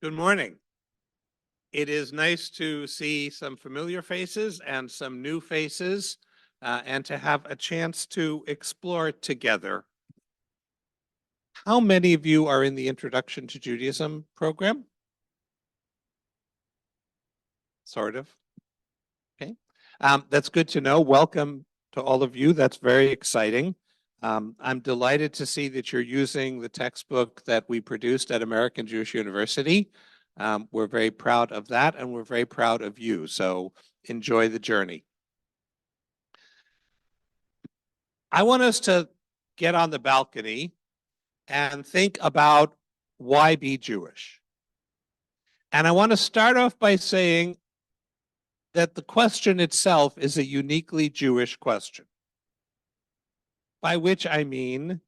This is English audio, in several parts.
Good morning. It is nice to see some familiar faces and some new faces, and to have a chance to explore together. How many of you are in the Introduction to Judaism program? Sort of. Okay. That's good to know. Welcome to all of you. That's very exciting. I'm delighted to see that you're using the textbook that we produced at American Jewish University. We're very proud of that, and we're very proud of you. So enjoy the journey. I want us to get on the balcony and think about why be Jewish. And I want to start off by saying that the question itself is a uniquely Jewish question. By which I mean,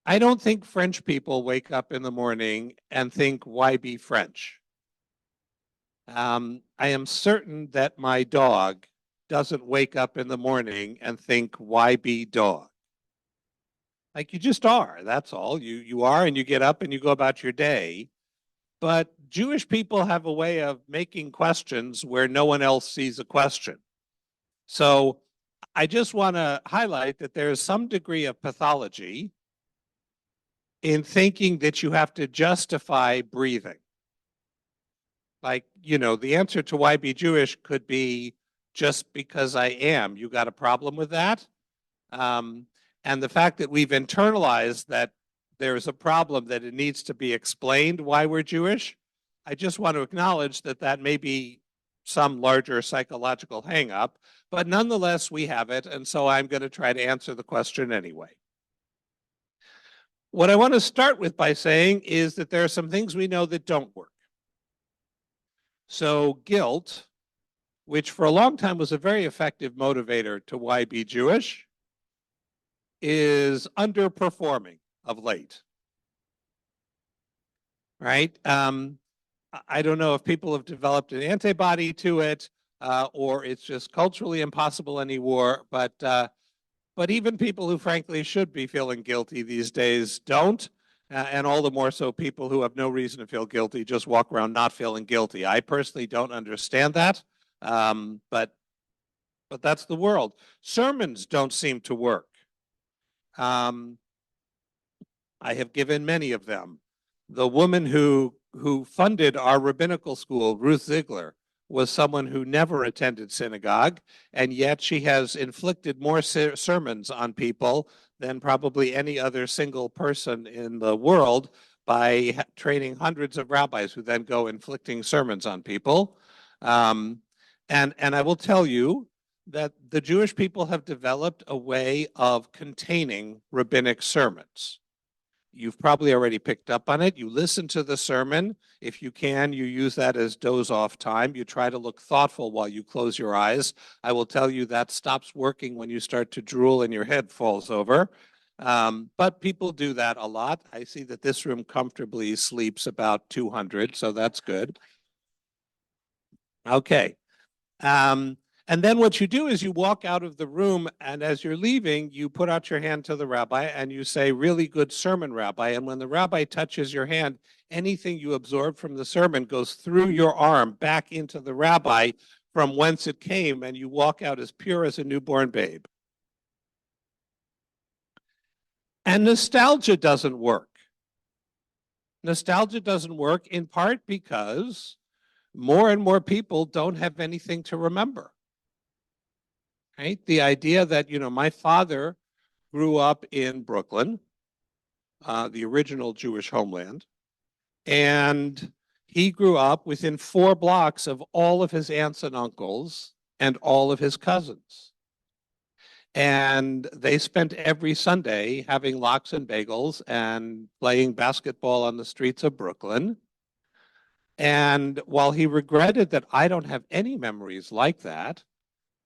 I don't think French people wake up in the morning and think, why be French? I am certain that my dog doesn't wake up in the morning and think, why be dog? Like, you just are, that's all. You are, and you get up and you go about your day. But Jewish people have a way of making questions where no one else sees a question. So I just want to highlight that there is some degree of pathology in thinking that you have to justify breathing. Like, the answer to why be Jewish could be just because I am. You got a problem with that? And the fact that we've internalized that there's a problem, that it needs to be explained why we're Jewish, I just want to acknowledge that that may be some larger psychological hangup, but nonetheless, we have it. And so I'm going to try to answer the question anyway. What I want to start with by saying is that there are some things we know that don't work. So guilt, which for a long time was a very effective motivator to why be Jewish, is underperforming of late. Right? I don't know if people have developed an antibody to it, or it's just culturally impossible anymore, but even people who frankly should be feeling guilty these days don't. And all the more so people who have no reason to feel guilty just walk around not feeling guilty. I personally don't understand that, but that's the world. Sermons don't seem to work. I have given many of them. The woman who funded our rabbinical school, Ruth Ziegler, was someone who never attended synagogue, and yet she has inflicted more sermons on people than probably any other single person in the world by training hundreds of rabbis who then go inflicting sermons on people. And I will tell you that the Jewish people have developed a way of containing rabbinic sermons. You've probably already picked up on it. You listen to the sermon. If you can, you use that as doze off time. You try to look thoughtful while you close your eyes. I will tell you that stops working when you start to drool and your head falls over. But people do that a lot. I see that this room comfortably sleeps about 200, so that's good. Okay. And then what you do is you walk out of the room, and as you're leaving, you put out your hand to the rabbi and you say, really good sermon, Rabbi. And when the rabbi touches your hand, anything you absorb from the sermon goes through your arm back into the rabbi from whence it came, and you walk out as pure as a newborn babe. And nostalgia doesn't work. Nostalgia doesn't work in part because more and more people don't have anything to remember. Right? The idea that, my father grew up in Brooklyn, the original Jewish homeland, and he grew up within 4 blocks of all of his aunts and uncles and all of his cousins. And they spent every Sunday having lox and bagels and playing basketball on the streets of Brooklyn. And while he regretted that I don't have any memories like that,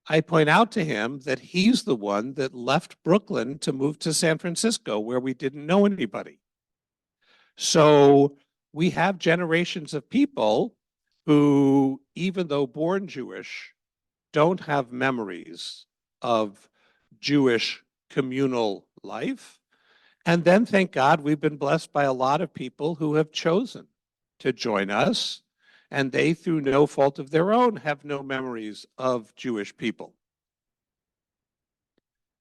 I point out to him that he's the one that left Brooklyn to move to San Francisco, where we didn't know anybody. So we have generations of people who, even though born Jewish, don't have memories of Jewish communal life. And then, thank God, we've been blessed by a lot of people who have chosen to join us, and they, through no fault of their own, have no memories of Jewish people.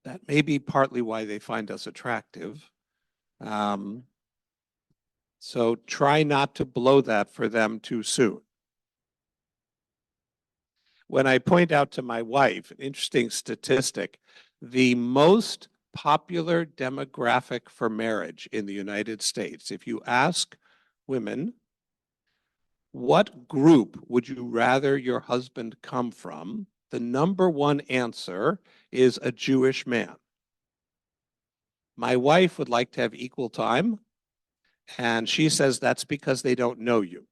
That may be partly why they find us attractive. So try not to blow that for them too soon. When I point out to my wife, an interesting statistic, the most popular demographic for marriage in the United States, if you ask women, what group would you rather your husband come from? The number one answer is a Jewish man. My wife would like to have equal time, and she says that's because they don't know you.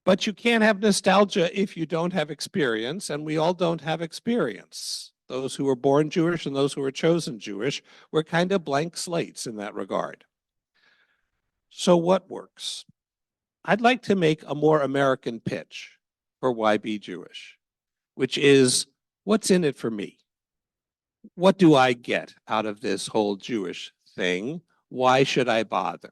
But you can't have nostalgia if you don't have experience, and we all don't have experience. Those who were born Jewish and those who were chosen Jewish were kind of blank slates in that regard. So what works? I'd like to make a more American pitch for why be Jewish, which is, what's in it for me? What do I get out of this whole Jewish thing? Why should I bother?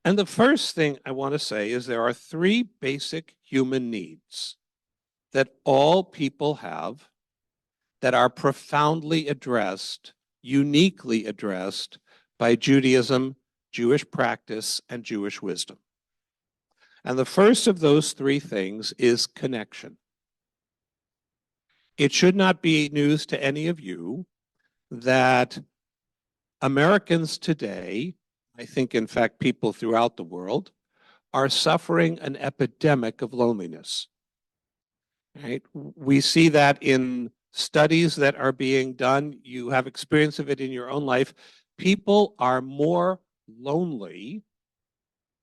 And the first thing I want to say is there are three basic human needs that all people have that are profoundly addressed, uniquely addressed by Judaism, Jewish practice, and Jewish wisdom. And the first of those three things is connection. It should not be news to any of you that Americans today, I think, in fact, people throughout the world, are suffering an epidemic of loneliness. Right? We see that in studies that are being done. You have experience of it in your own life. People are more lonely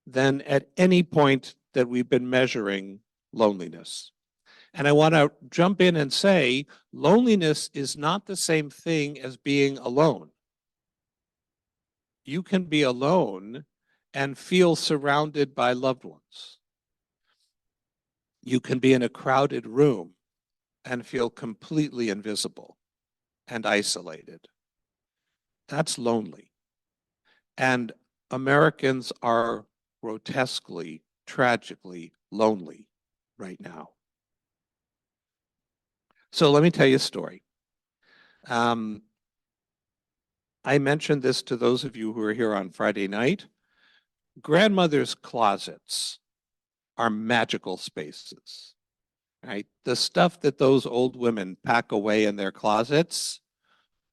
than at any point that we've been measuring loneliness. And I want to jump in and say, loneliness is not the same thing as being alone. You can be alone and feel surrounded by loved ones. You can be in a crowded room and feel completely invisible and isolated. That's lonely. And Americans are grotesquely, tragically lonely right now. So let me tell you a story. I mentioned this to those of you who are here on Friday night. Grandmother's closets are magical spaces, right? The stuff that those old women pack away in their closets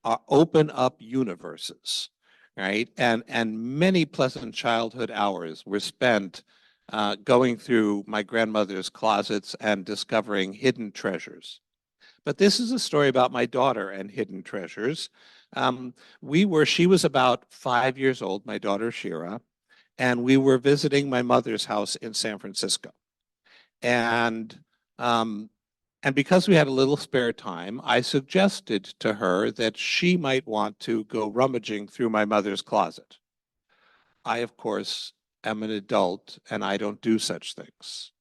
are open up universes, right? And many pleasant childhood hours were spent going through my grandmother's closets and discovering hidden treasures. But this is a story about my daughter and hidden treasures. She was about 5 years old, my daughter Shira, and we were visiting my mother's house in San Francisco. And because we had a little spare time, I suggested to her that she might want to go rummaging through my mother's closet. I, of course, am an adult and I don't do such things.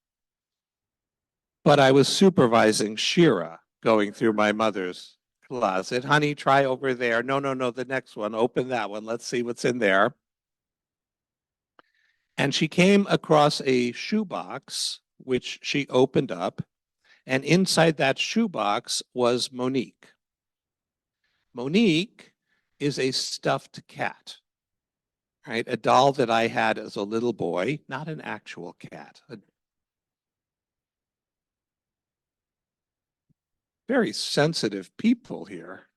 But I was supervising Shira going through my mother's closet. Honey, try over there. No, the next one. Open that one. Let's see what's in there. And she came across a shoebox, which she opened up. And inside that shoebox was Monique. Monique is a stuffed cat, right? A doll that I had as a little boy, not an actual cat. Very sensitive people here.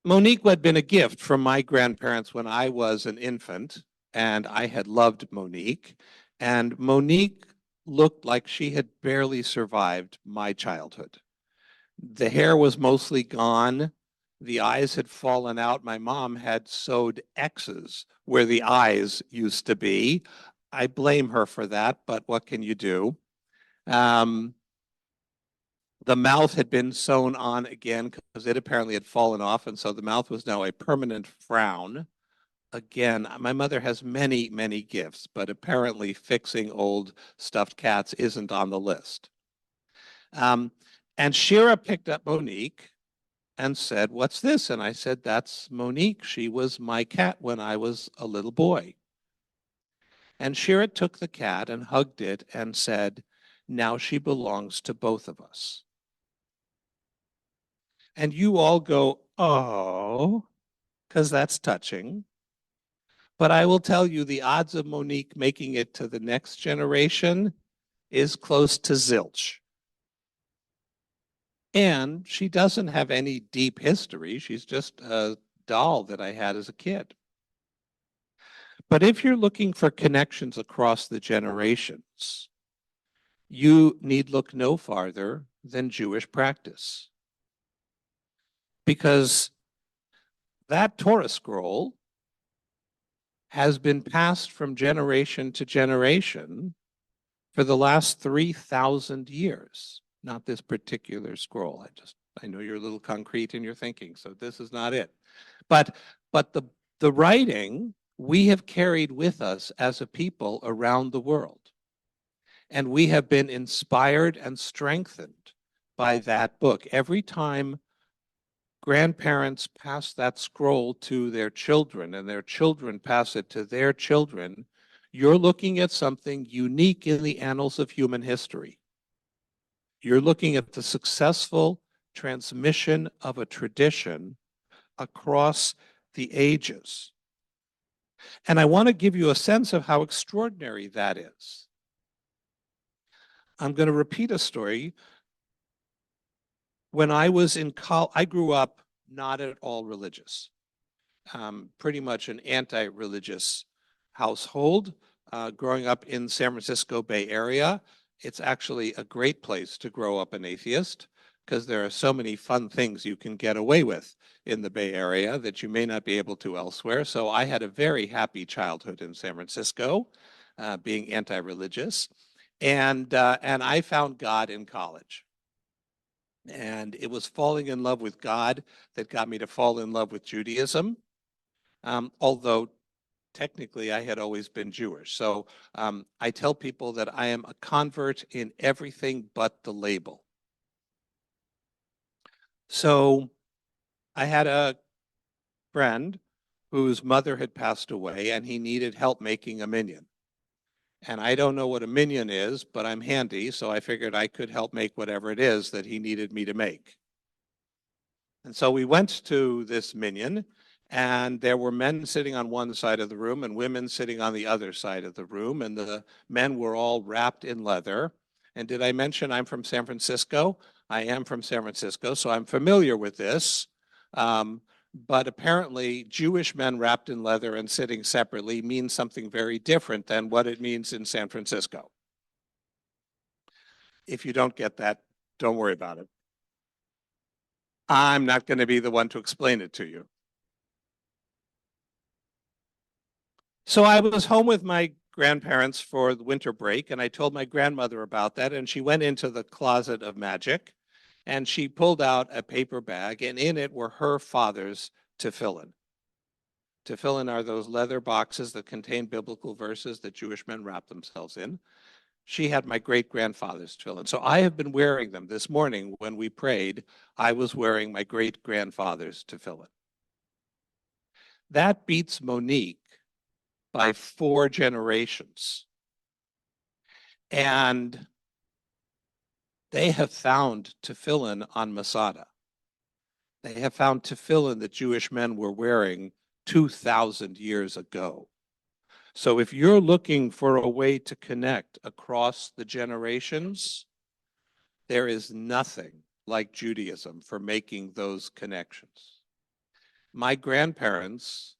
Monique had been a gift from my grandparents when I was an infant, and I had loved Monique. And Monique looked like she had barely survived my childhood. The hair was mostly gone. The eyes had fallen out. My mom had sewed X's where the eyes used to be. I blame her for that, but what can you do? The mouth had been sewn on again because it apparently had fallen off, and so the mouth was now a permanent frown. Again, my mother has many, many gifts, but apparently fixing old stuffed cats isn't on the list. And Shira picked up Monique and said, "What's this?" And I said, "That's Monique. She was my cat when I was a little boy." And Shira took the cat and hugged it and said, "Now she belongs to both of us." And you all go, "Oh," because that's touching. But I will tell you the odds of Monique making it to the next generation is close to zilch. And she doesn't have any deep history. She's just a doll that I had as a kid. But if you're looking for connections across the generations, you need look no farther than Jewish practice. Because that Torah scroll has been passed from generation to generation for the last 3,000 years. Not this particular scroll. I know you're a little concrete in your thinking, so this is not it. But the writing we have carried with us as a people around the world. And we have been inspired and strengthened by that book. Every time grandparents pass that scroll to their children and their children pass it to their children, you're looking at something unique in the annals of human history. You're looking at the successful transmission of a tradition across the ages. And I want to give you a sense of how extraordinary that is. I'm going to repeat a story. When I was in college, I grew up not at all religious, pretty much an anti-religious household. Growing up in San Francisco Bay Area, it's actually a great place to grow up an atheist because there are so many fun things you can get away with in the Bay Area that you may not be able to elsewhere. So I had a very happy childhood in San Francisco, being anti-religious, and I found God in college. And it was falling in love with God that got me to fall in love with Judaism, although technically I had always been Jewish. So I tell people that I am a convert in everything but the label. So I had a friend whose mother had passed away and he needed help making a minyan. And I don't know what a minyan is, but I'm handy, so I figured I could help make whatever it is that he needed me to make. And so we went to this minyan, and there were men sitting on one side of the room and women sitting on the other side of the room, and the men were all wrapped in leather. And did I mention I'm from San Francisco? I am from San Francisco, so I'm familiar with this. But apparently, Jewish men wrapped in leather and sitting separately means something very different than what it means in San Francisco. If you don't get that, don't worry about it. I'm not going to be the one to explain it to you. So I was home with my grandparents for the winter break, and I told my grandmother about that, and she went into the closet of magic, and she pulled out a paper bag, and in it were her father's tefillin. Tefillin are those leather boxes that contain biblical verses that Jewish men wrap themselves in. She had my great-grandfather's tefillin. So I have been wearing them. This morning when we prayed, I was wearing my great-grandfather's tefillin. That beats Monique by 4 generations. And they have found tefillin on Masada. They have found tefillin that Jewish men were wearing 2,000 years ago. So if you're looking for a way to connect across the generations, there is nothing like Judaism for making those connections. My grandparents'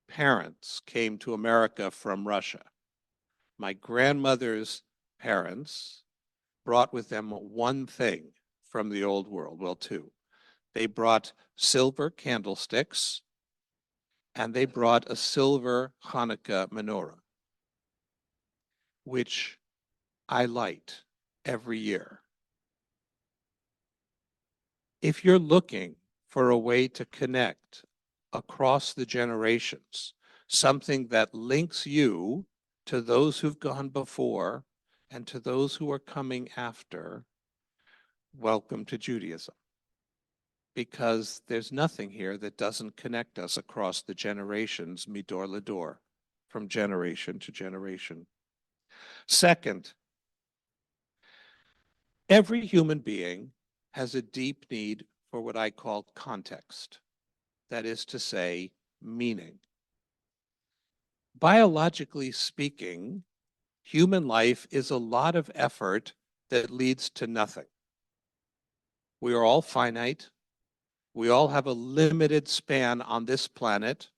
parents came to America from Russia. My grandmother's parents brought with them one thing from the old world, well, 2. They brought silver candlesticks and they brought a silver Hanukkah menorah, which I light every year. If you're looking for a way to connect across the generations, something that links you to those who've gone before and to those who are coming after, welcome to Judaism. Because there's nothing here that doesn't connect us across the generations, midor ledor, from generation to generation. Second, every human being has a deep need for what I call context. That is to say, meaning. Biologically speaking, human life is a lot of effort that leads to nothing. We are all finite. We all have a limited span on this planet.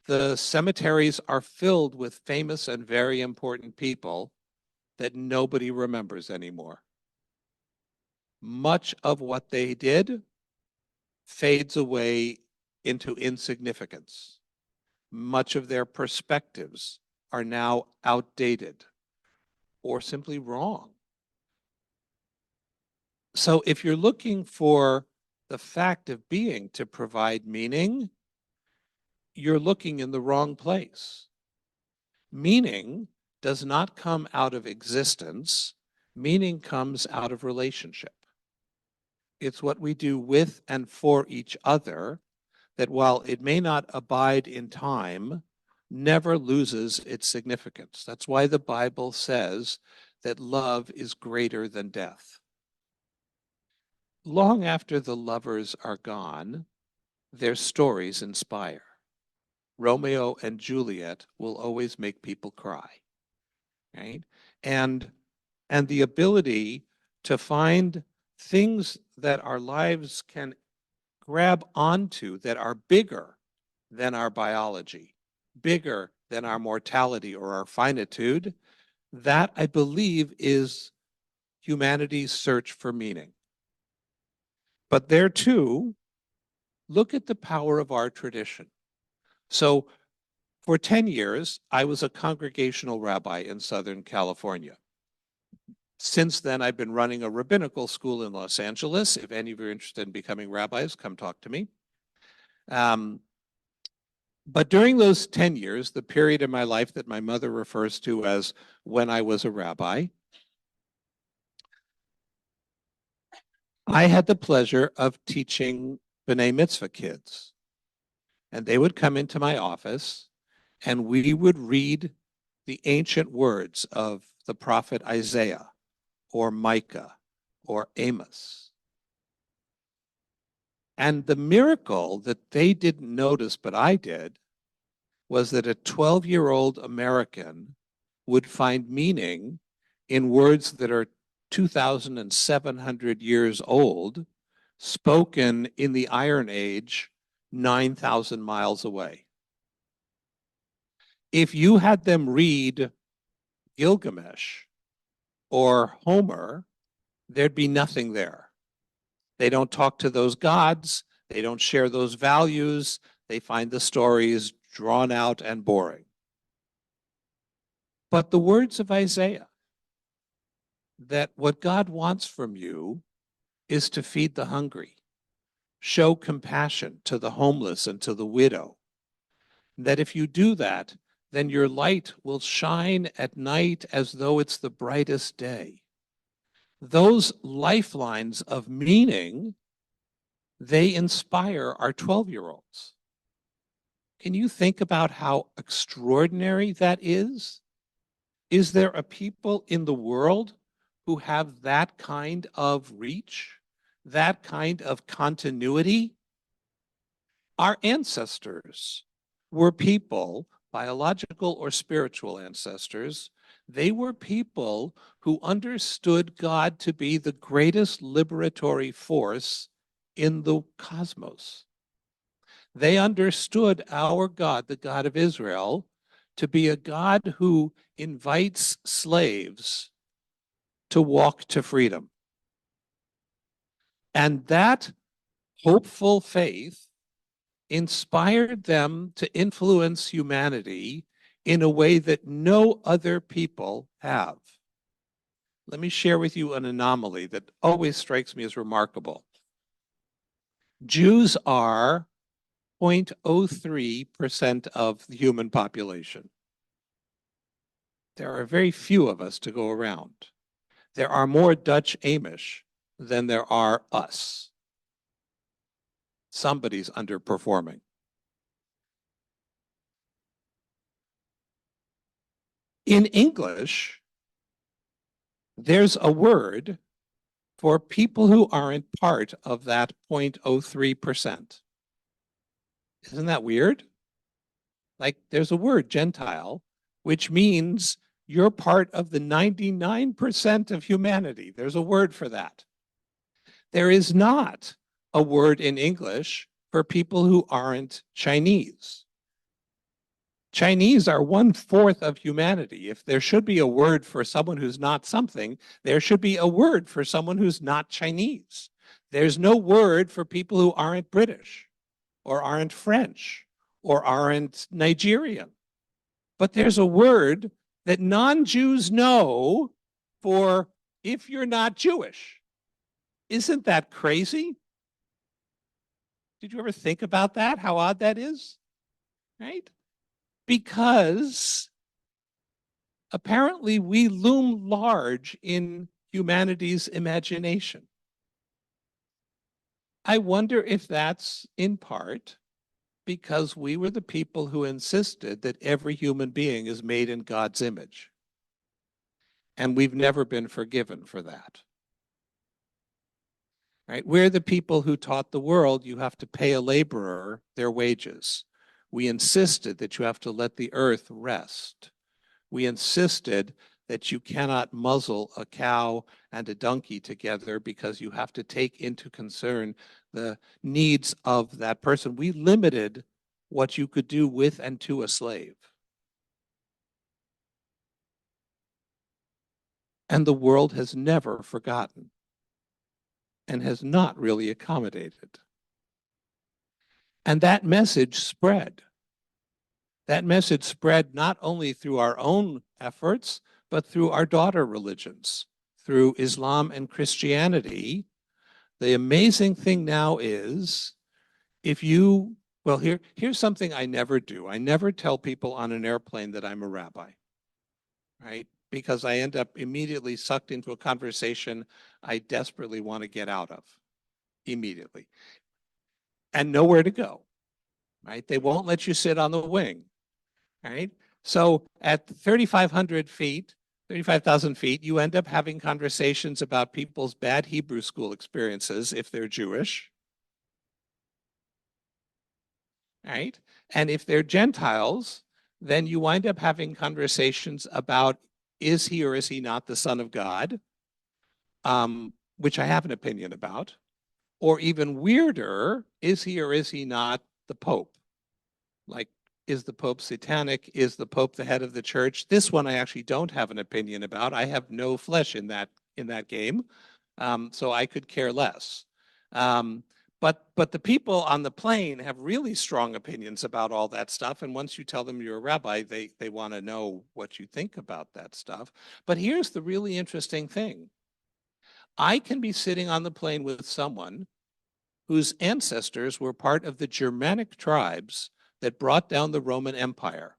The cemeteries are filled with famous and very important people that nobody remembers anymore. Much of what they did fades away into insignificance. Much of their perspectives are now outdated or simply wrong. So if you're looking for the fact of being to provide meaning, you're looking in the wrong place. Meaning does not come out of existence. Meaning comes out of relationship. It's what we do with and for each other that, while it may not abide in time, never loses its significance. That's why the Bible says that love is greater than death. Long after the lovers are gone, their stories inspire. Romeo and Juliet will always make people cry, right? And the ability to find things that our lives can grab onto that are bigger than our biology, bigger than our mortality or our finitude, that I believe is humanity's search for meaning. But there too, look at the power of our tradition. So for 10 years, I was a congregational rabbi in Southern California. Since then, I've been running a rabbinical school in Los Angeles. If any of you are interested in becoming rabbis, come talk to me. But during those 10 years, the period in my life that my mother refers to as when I was a rabbi, I had the pleasure of teaching B'nai Mitzvah kids. And they would come into my office and we would read the ancient words of the prophet Isaiah or Micah or Amos. And the miracle that they didn't notice, but I did, was that a 12-year-old American would find meaning in words that are 2,700 years old, spoken in the Iron Age, 9,000 miles away. If you had them read Gilgamesh or Homer, there'd be nothing there. They don't talk to those gods. They don't share those values. They find the stories drawn out and boring. But the words of Isaiah, that what God wants from you is to feed the hungry, show compassion to the homeless and to the widow, that if you do that, then your light will shine at night as though it's the brightest day. Those lifelines of meaning, they inspire our 12-year-olds. Can you think about how extraordinary that is? Is there a people in the world who have that kind of reach, that kind of continuity? Our ancestors were people, biological or spiritual ancestors, they were people who understood God to be the greatest liberatory force in the cosmos. They understood our God, the God of Israel, to be a God who invites slaves to walk to freedom. And that hopeful faith inspired them to influence humanity in a way that no other people have. Let me share with you an anomaly that always strikes me as remarkable. Jews are 0.03% of the human population. There are very few of us to go around. There are more Dutch Amish than there are us. Somebody's underperforming. In English, there's a word for people who aren't part of that 0.03%. Isn't that weird? Like there's a word, Gentile, which means you're part of the 99% of humanity. There's a word for that. There is not a word in English for people who aren't Chinese. Chinese are 1/4 of humanity. If there should be a word for someone who's not something, there should be a word for someone who's not Chinese. There's no word for people who aren't British or aren't French or aren't Nigerian. But there's a word that non-Jews know for if you're not Jewish. Isn't that crazy? Did you ever think about that? How odd that is? Right? Because apparently we loom large in humanity's imagination. I wonder if that's in part because we were the people who insisted that every human being is made in God's image. And we've never been forgiven for that. Right? We're the people who taught the world you have to pay a laborer their wages. We insisted that you have to let the earth rest. We insisted that you cannot muzzle a cow and a donkey together because you have to take into concern the needs of that person. We limited what you could do with and to a slave. And the world has never forgotten and has not really accommodated. And that message spread. That message spread not only through our own efforts, but through our daughter religions, through Islam and Christianity. The amazing thing now is, if you, well, here's something I never do. I never tell people on an airplane that I'm a rabbi, right? Because I end up immediately sucked into a conversation I desperately want to get out of immediately. And nowhere to go, right? They won't let you sit on the wing, right? So at 3,500 feet, 35,000 feet, you end up having conversations about people's bad Hebrew school experiences if they're Jewish, right? And if they're Gentiles, then you wind up having conversations about is he or is he not the Son of God, which I have an opinion about. Or even weirder, is he or is he not the Pope? Like, is the Pope satanic? Is the Pope the head of the church? This one I actually don't have an opinion about. I have no flesh in that game, so I could care less. But the people on the plane have really strong opinions about all that stuff. And once you tell them you're a rabbi, they want to know what you think about that stuff. But here's the really interesting thing. I can be sitting on the plane with someone whose ancestors were part of the Germanic tribes that brought down the Roman Empire.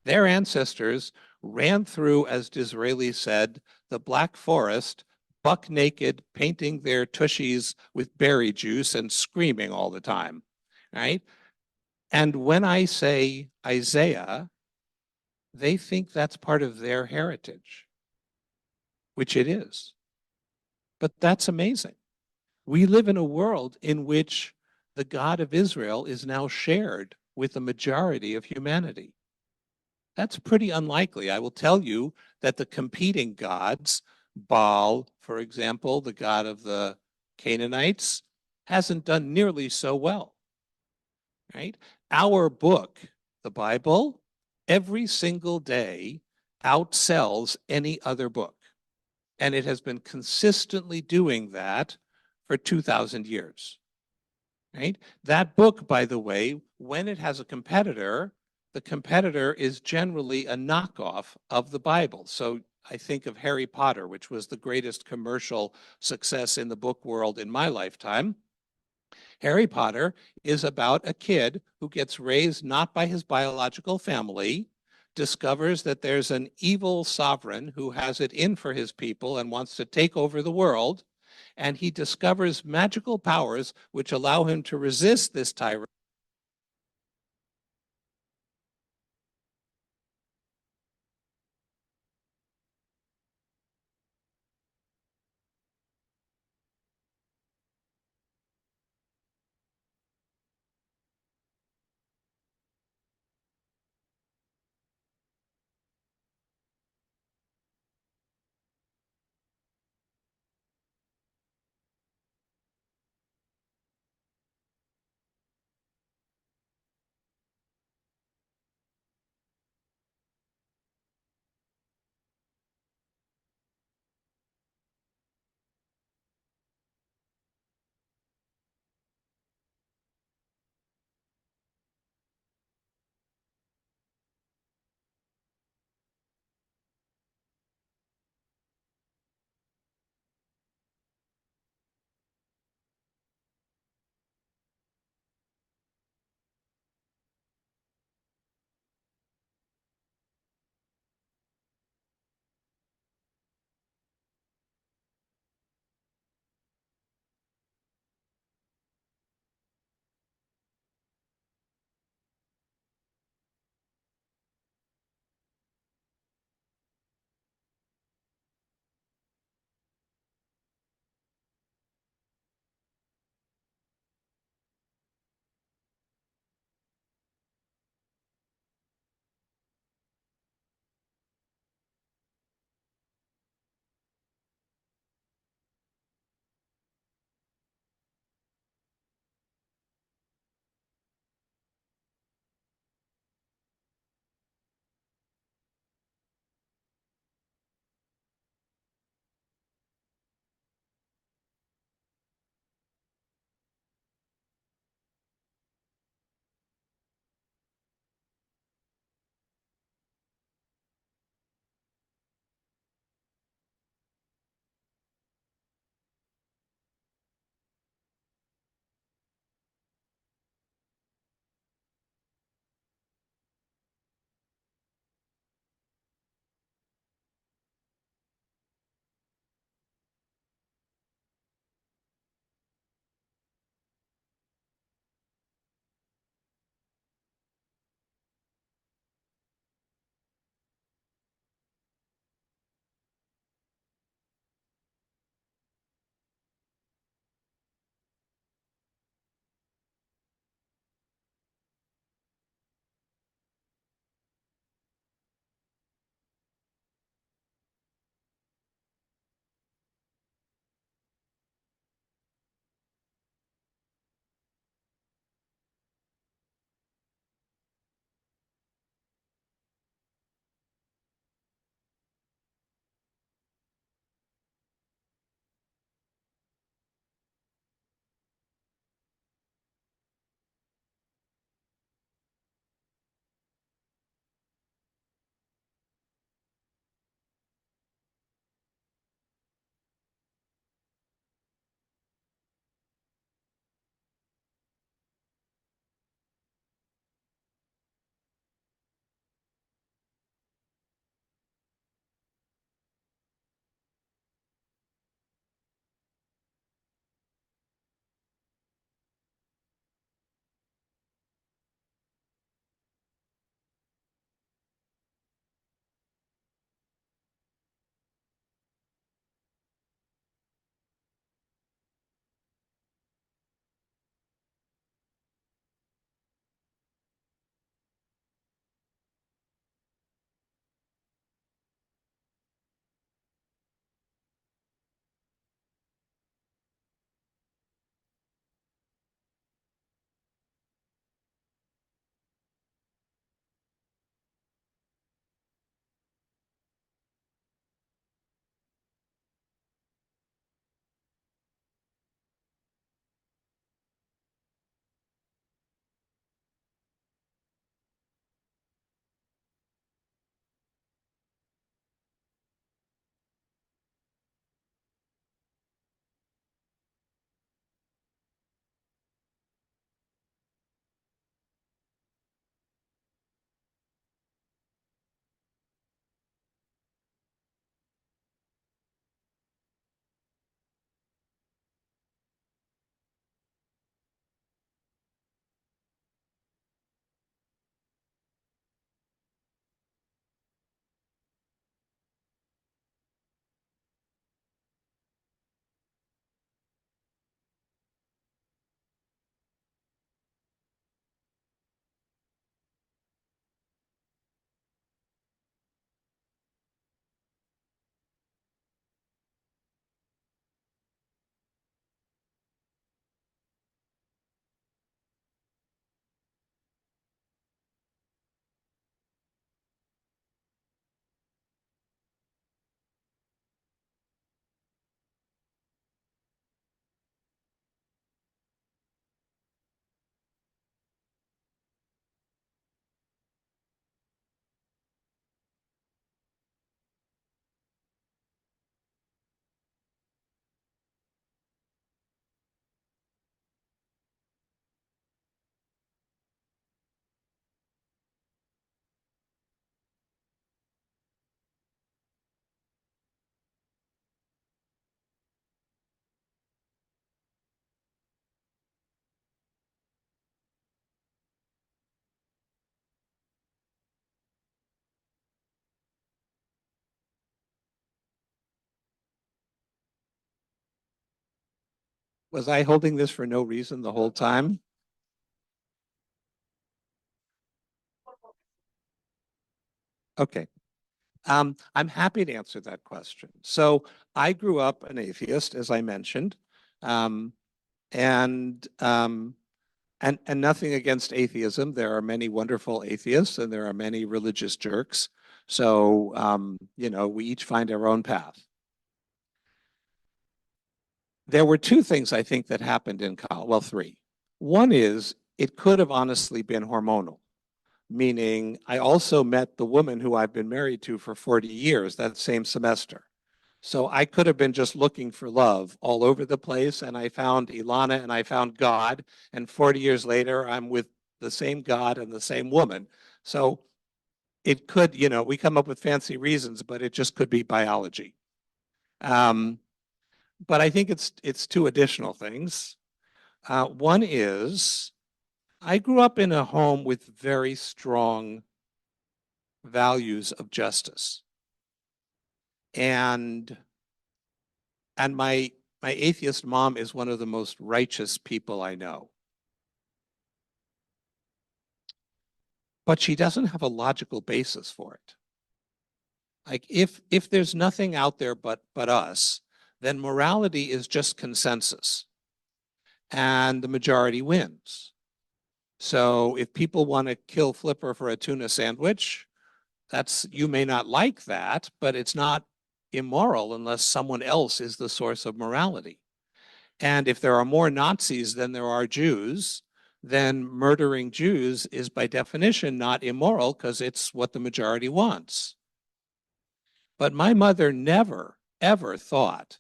Their ancestors ran through, as Disraeli said, the Black Forest, buck naked, painting their tushies with berry juice and screaming all the time, right? And when I say Isaiah, they think that's part of their heritage, which it is. But that's amazing. We live in a world in which the God of Israel is now shared with the majority of humanity. That's pretty unlikely. I will tell you that the competing gods, Baal, for example, the god of the Canaanites, hasn't done nearly so well, right? Our book, the Bible, every single day outsells any other book. And it has been consistently doing that for 2,000 years, right? That book, by the way, when it has a competitor, the competitor is generally a knockoff of the Bible. So I think of Harry Potter, which was the greatest commercial success in the book world in my lifetime. Harry Potter is about a kid who gets raised not by his biological family, discovers that there's an evil sovereign who has it in for his people and wants to take over the world, and he discovers magical powers which allow him to resist this tyrant. Was I holding this for no reason the whole time? Okay. I'm happy to answer that question. So I grew up an atheist, as I mentioned, um, and and nothing against atheism. There are many wonderful atheists, and there are many religious jerks. So we each find our own path. There were two things I think that happened in college. Well, three. One is it could have honestly been hormonal, meaning I also met the woman who I've been married to for 40 years that same semester. So I could have been just looking for love all over the place, and I found Ilana and I found God. And 40 years later, I'm with the same God and the same woman. So it could, we come up with fancy reasons, but it just could be biology. Um, but I think it's two additional things. One is I grew up in a home with very strong values of justice, and my atheist mom is one of the most righteous people I know. But she doesn't have a logical basis for it. Like if there's nothing out there but us, then morality is just consensus and the majority wins. So if people want to kill Flipper for a tuna sandwich, you may not like that, but it's not immoral unless someone else is the source of morality. And if there are more Nazis than there are Jews, then murdering Jews is by definition not immoral because it's what the majority wants. But my mother never, ever thought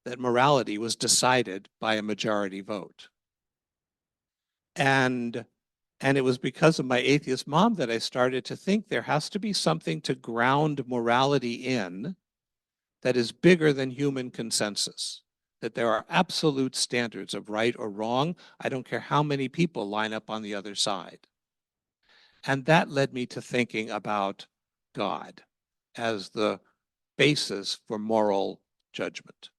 that morality was decided by a majority vote. And it was because of my atheist mom that I started to think there has to be something to ground morality in that is bigger than human consensus, that there are absolute standards of right or wrong. I don't care how many people line up on the other side. And that led me to thinking about God as the basis for moral judgment.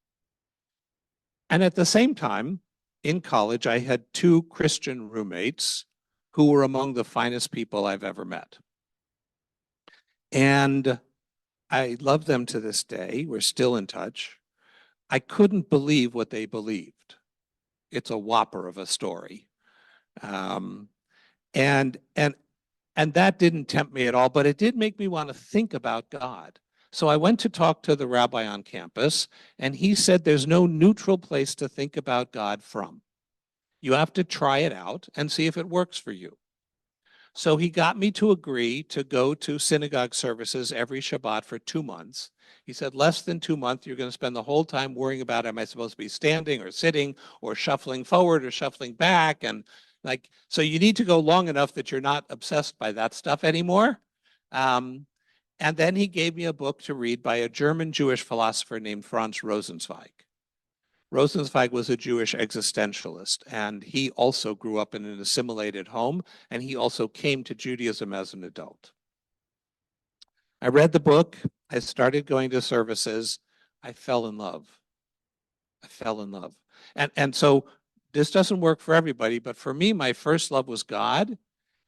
And at the same time, in college, I had two Christian roommates who were among the finest people I've ever met. And I love them to this day. We're still in touch. I couldn't believe what they believed. It's a whopper of a story. Um, and and and that didn't tempt me at all, but it did make me want to think about God. So I went to talk to the rabbi on campus, and he said there's no neutral place to think about God from. You have to try it out and see if it works for you. So he got me to agree to go to synagogue services every Shabbat for 2 months. He said, less than 2 months, you're going to spend the whole time worrying about, am I supposed to be standing or sitting or shuffling forward or shuffling back? And so you need to go long enough that you're not obsessed by that stuff anymore. Um, and then he gave me a book to read by a German Jewish philosopher named Franz Rosenzweig. Rosenzweig was a Jewish existentialist, and he also grew up in an assimilated home, and he also came to Judaism as an adult. I read the book. I started going to services. I fell in love. I fell in love. And so this doesn't work for everybody, but for me, my first love was God.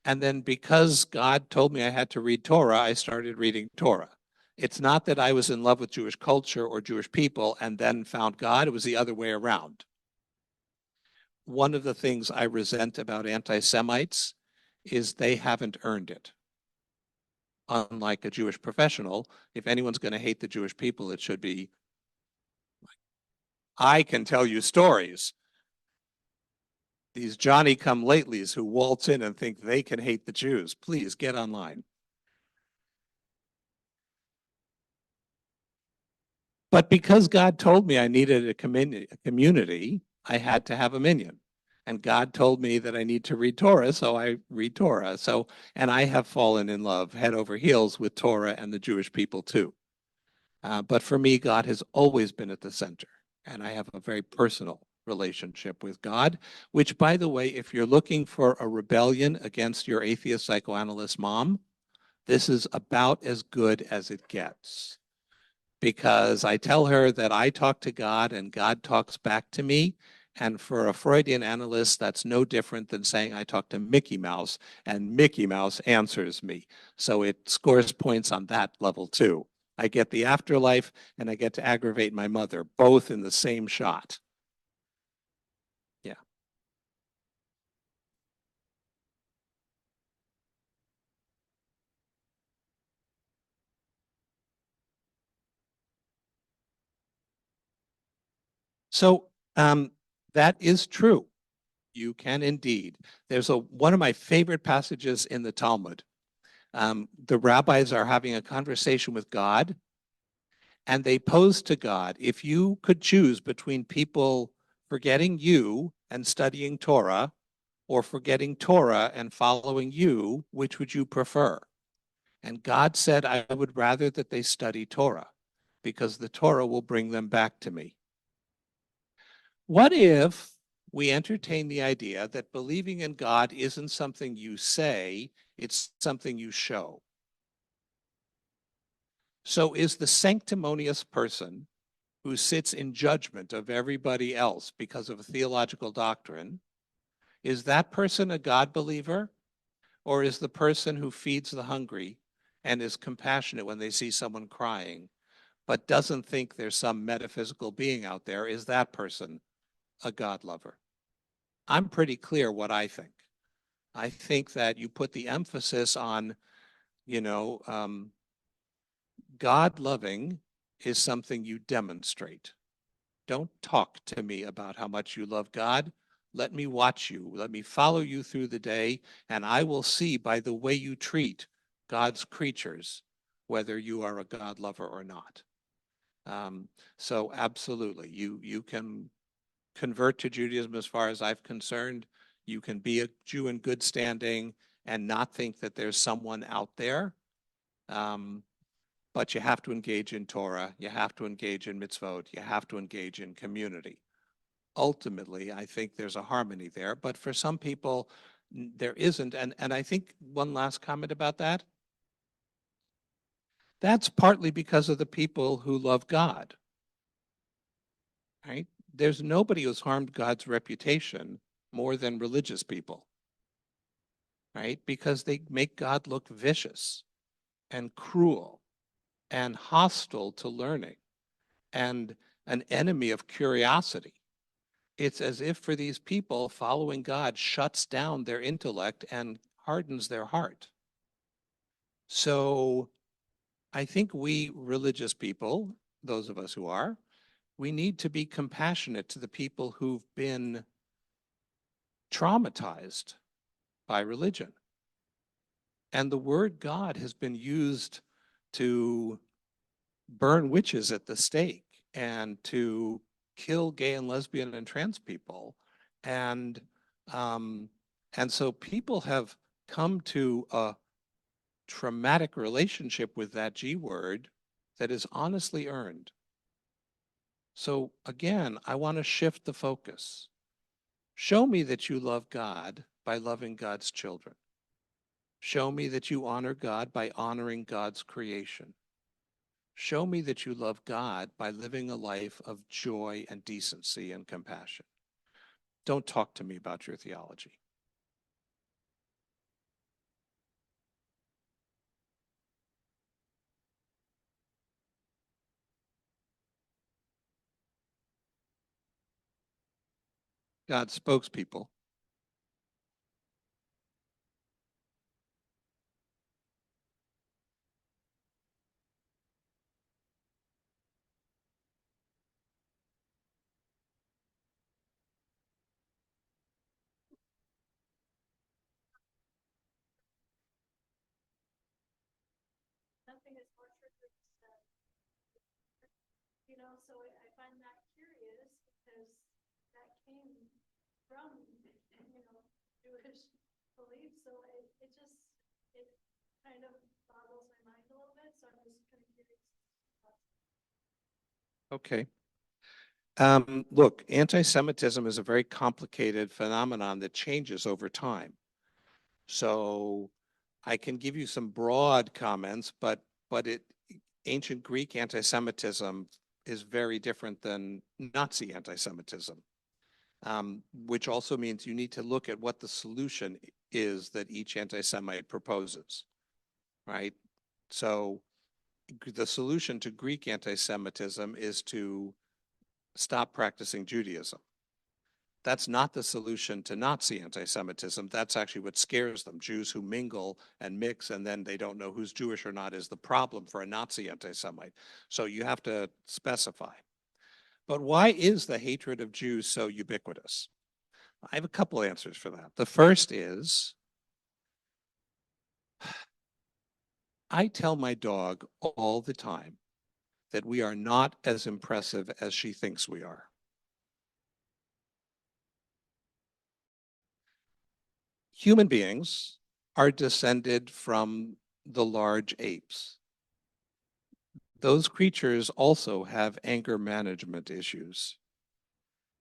And then because God told me I had to read Torah, I started reading Torah. It's not that I was in love with Jewish culture or Jewish people and then found God. It was the other way around. One of the things I resent about anti-Semites is they haven't earned it. Unlike a Jewish professional, if anyone's going to hate the Jewish people, it should be, I can tell you stories. These Johnny-come-latelys who waltz in and think they can hate the Jews, please get online. But because God told me I needed a community, I had to have a minyan. And God told me that I need to read Torah, so I read Torah. And I have fallen in love head over heels with Torah and the Jewish people too. But for me, God has always been at the center. And I have a very personal relationship with God, which, by the way, if you're looking for a rebellion against your atheist psychoanalyst mom, this is about as good as it gets. Because I tell her that I talk to God and God talks back to me, And for a Freudian analyst, that's no different than saying I talk to Mickey Mouse and Mickey Mouse answers me. So it scores points on that level too. I get the afterlife and I get to aggravate my mother, both in the same shot. Yeah. So that is true. You can indeed. There's one of my favorite passages in the Talmud. The rabbis are having a conversation with God, and they pose to God, if you could choose between people forgetting you and studying Torah, or forgetting Torah and following you, which would you prefer? And God said, I would rather that they study Torah, because the Torah will bring them back to me. What if we entertain the idea that believing in God isn't something you say, it's something you show? So is the sanctimonious person who sits in judgment of everybody else because of a theological doctrine, is that person a God believer? Or is the person who feeds the hungry and is compassionate when they see someone crying, but doesn't think there's some metaphysical being out there, is that person a God lover? I'm pretty clear what I think. I think that you put the emphasis on, you know, God loving is something you demonstrate. Don't talk to me about how much you love God. Let me watch you. Let me follow you through the day, and I will see by the way you treat God's creatures whether you are a God lover or not. So absolutely, you can convert to Judaism as far as I'm concerned. You can be a Jew in good standing and not think that there's someone out there. Um, but you have to engage in Torah, you have to engage in mitzvot, you have to engage in community. Ultimately, I think there's a harmony there, but for some people, there isn't. And I think one last comment about that. That's partly because of the people who love God, right? There's nobody who's harmed God's reputation more than religious people, right? Because they make God look vicious and cruel and hostile to learning and an enemy of curiosity. It's as if for these people, following God shuts down their intellect and hardens their heart. So I think we religious people, those of us who are, we need to be compassionate to the people who've been traumatized by religion. And the word God has been used to burn witches at the stake and to kill gay and lesbian and trans people. And um, and so people have come to a traumatic relationship with that G word that is honestly earned. So again, I want to shift the focus. Show me that you love God by loving God's children. Show me that you honor God by honoring God's creation. Show me that you love God by living a life of joy and decency and compassion. Don't talk to me about your theology. God's spokespeople. Okay. Look, anti-Semitism is a very complicated phenomenon that changes over time. So I can give you some broad comments, but ancient Greek anti-Semitism is very different than Nazi anti-Semitism. which also means you need to look at what the solution is that each anti-Semite proposes, right? So the solution to Greek anti-Semitism is to stop practicing Judaism. That's not the solution to Nazi anti-Semitism. That's actually what scares them. Jews who mingle and mix and then they don't know who's Jewish or not is the problem for a Nazi anti-Semite. So you have to specify. But why is the hatred of Jews so ubiquitous? I have a couple answers for that. The first is, I tell my dog all the time that we are not as impressive as she thinks we are. Human beings are descended from the large apes. Those creatures also have anger management issues,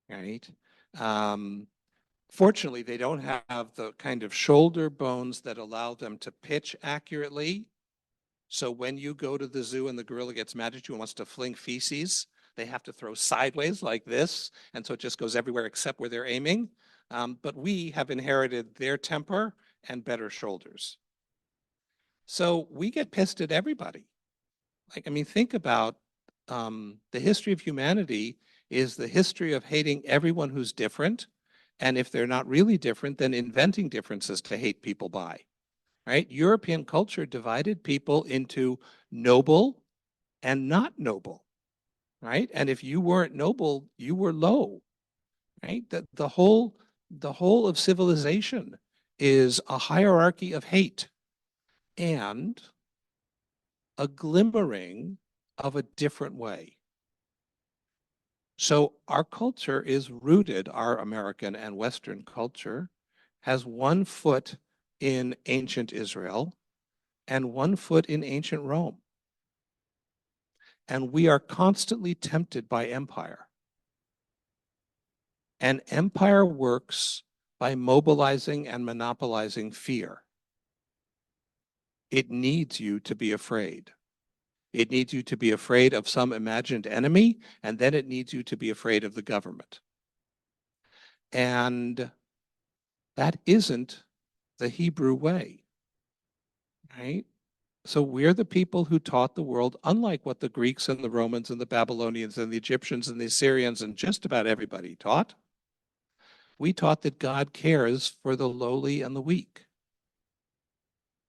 right? Fortunately, they don't have the kind of shoulder bones that allow them to pitch accurately. So when you go to the zoo and the gorilla gets mad at you and wants to fling feces, they have to throw sideways like this. And so it just goes everywhere except where they're aiming. But we have inherited their temper and better shoulders. So we get pissed at everybody. Like, I mean, think about the history of humanity is the history of hating everyone who's different. And if they're not really different, then inventing differences to hate people by, right? European culture divided people into noble and not noble, right? And if you weren't noble, you were low, right? The whole of civilization is a hierarchy of hate and a glimmering of a different way. So our culture is rooted, our American and Western culture has one foot in ancient Israel and one foot in ancient Rome. And we are constantly tempted by empire. And empire works by mobilizing and monopolizing fear. It needs you to be afraid. It needs you to be afraid of some imagined enemy, and then it needs you to be afraid of the government. And that isn't the Hebrew way, right? So we're the people who taught the world, unlike what the Greeks and the Romans and the Babylonians and the Egyptians and the Assyrians and just about everybody taught. We taught that God cares for the lowly and the weak.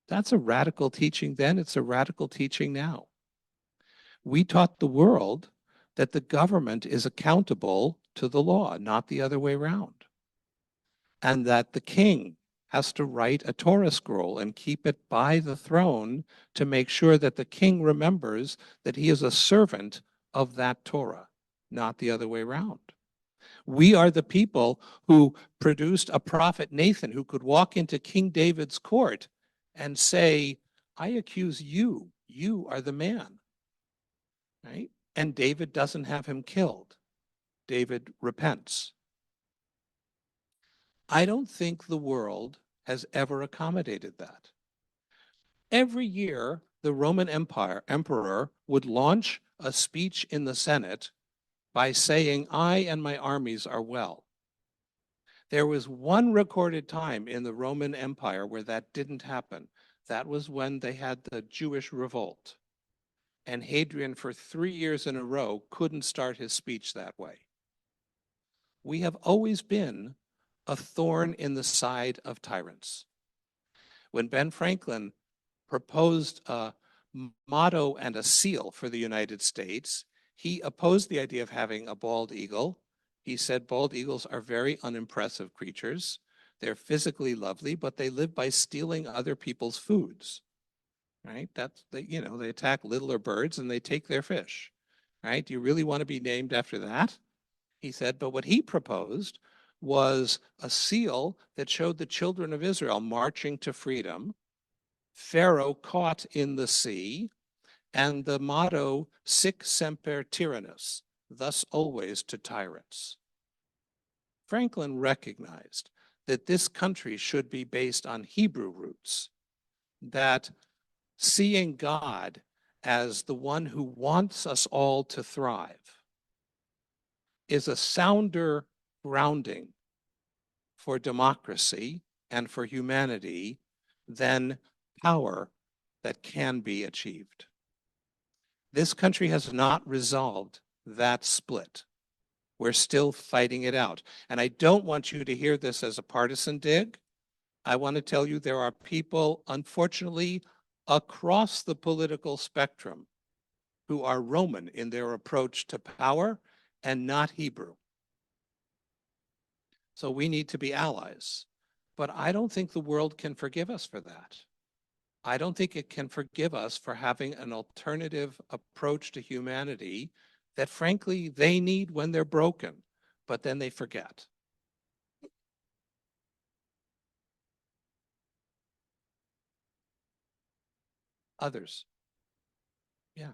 That's a radical teaching then. It's a radical teaching now. We taught the world that the government is accountable to the law, not the other way around. And that the king has to write a Torah scroll and keep it by the throne to make sure that the king remembers that he is a servant of that Torah, not the other way around. We are the people who produced a prophet Nathan who could walk into King David's court and say, I accuse you. You are the man, right? And David doesn't have him killed. David repents. I don't think the world has ever accommodated that. Every year, the Roman emperor would launch a speech in the Senate by saying, I and my armies are well. There was one recorded time in the Roman Empire where that didn't happen. That was when they had the Jewish revolt. And Hadrian, for 3 years in a row, couldn't start his speech that way. We have always been a thorn in the side of tyrants. When Ben Franklin proposed a motto and a seal for the United States, he opposed the idea of having a bald eagle. He said bald eagles are very unimpressive creatures. They're physically lovely, but they live by stealing other people's foods, right? That's, they attack littler birds and they take their fish, right? Do you really want to be named after that? He said, but what he proposed was a seal that showed the children of Israel marching to freedom, Pharaoh caught in the sea, and the motto, sic semper tyrannus, thus always to tyrants. Franklin recognized that this country should be based on Hebrew roots, that seeing God as the one who wants us all to thrive is a sounder grounding for democracy and for humanity than power that can be achieved. This country has not resolved that split. We're still fighting it out. And I don't want you to hear this as a partisan dig. I want to tell you there are people, unfortunately, across the political spectrum who are Roman in their approach to power and not Hebrew. So we need to be allies. But I don't think the world can forgive us for that. I don't think it can forgive us for having an alternative approach to humanity that, frankly, they need when they're broken, but then they forget. Others. Yeah.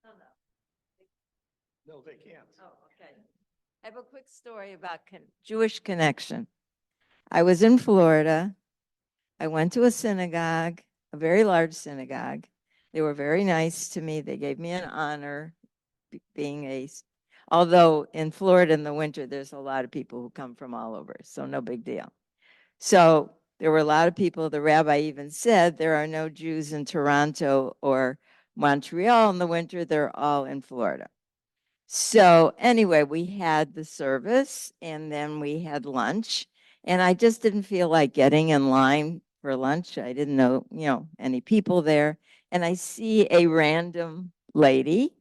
Oh, no. No, they can't. Oh, okay. I have a quick story about Jewish connection. I was in Florida. I went to a synagogue, a very large synagogue. They were very nice to me. They gave me an honor being although in Florida in the winter, there's a lot of people who come from all over, so no big deal. So there were a lot of people. The rabbi even said there are no Jews in Toronto or Montreal in the winter. They're all in Florida. So anyway, we had the service and then we had lunch. And I just didn't feel like getting in line for lunch. I didn't know, any people there. And I see a random lady